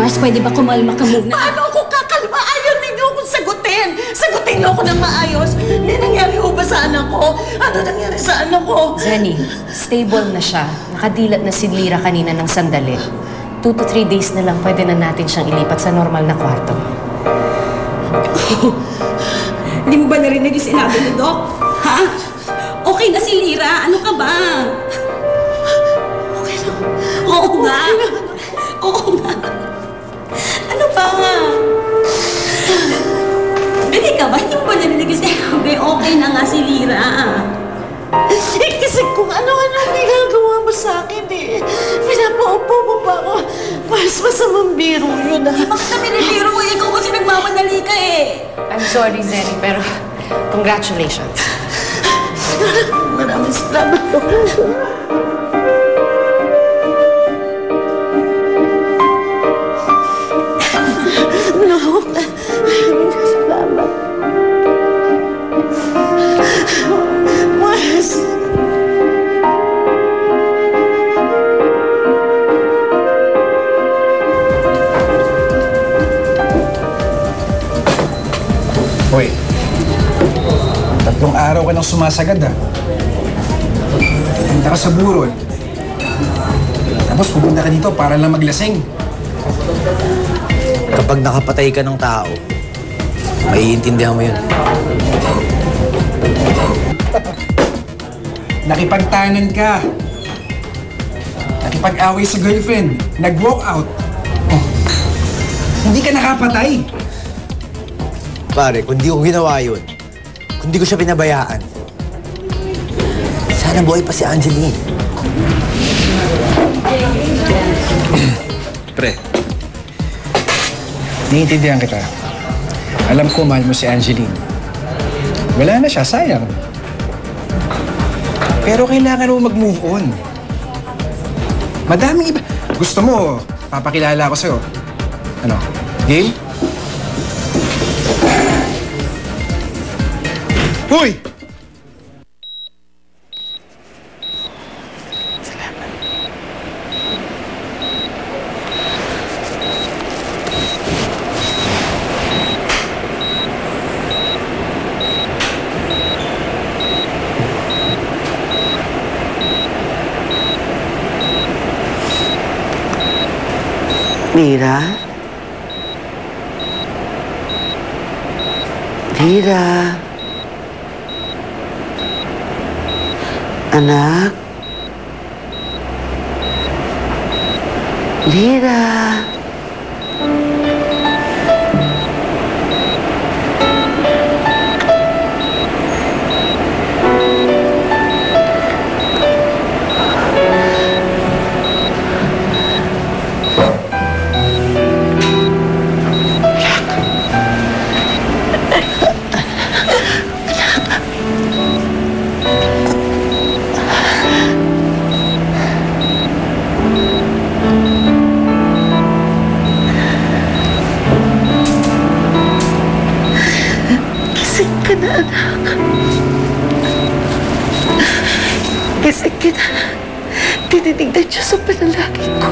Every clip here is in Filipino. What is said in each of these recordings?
Mars, pwede ba kumalma ka muna? Paano ako kakalma? Ayaw ninyo akong sagutin! Sagutin niyo ako ng maayos! May nangyari ho ba sa anak ko? Ano nangyari sa anak ko? Zenny, stable na siya. Nakadilat na si Lyra kanina ng sandali. 2 to 3 days na lang pwede na natin siyang ilipat sa normal na kwarto. Hindi mo ba narinig yung sinabi ni Doc? Ha? Okay na si Lyra. Ano ka ba? Okay lang. Oo nga. Oo nga. Ano ba? Bili ka ba? Hindi mo ba narinig yung sinabi? Okay na nga si Lyra. Eh, kasi kung ano-ano ginagawa mo sa akin eh. Pinapaupo mo pa ako. Mas masamang biro yun ah. Bakit kami niliro mo? Ikaw kasi nagmamadali ka eh. I'm sorry, Zenny, pero congratulations. Maraming salamat po. No, maraming salamat. Mas. Hoy, 3 araw ka nang sumasagad ah. Punta ka sa burol. Tapos pupunta ka dito para lang maglasing. Kapag nakapatay ka ng tao, maiintindihan mo yun. Nakipagtanan ka. Nakipag-away sa girlfriend. Nag-walk out. Oh, hindi ka nakapatay. Pare, kung di ko ginawa yun, kung di ko siya pinabayaan, sana buhay pa si Angeline. Pre, naiintindihan kita. Alam ko mahal mo si Angeline. Wala na siya, sayang. Pero kailangan mo mag-move on. Madaming iba. Gusto mo, papakilala ko sa'yo. Ano, game? Hoy! Lyra? Lyra? Anak? Lyra? Gising ka na, anak. Gising ka na. Tinitignan siya sa panalangin ko.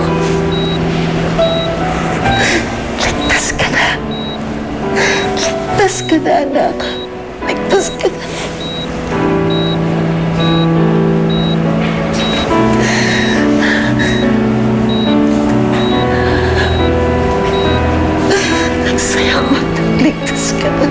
Ligtas ka na. Ligtas ka na, anak. Ligtas ka na. Ang saya ko. Ligtas ka na.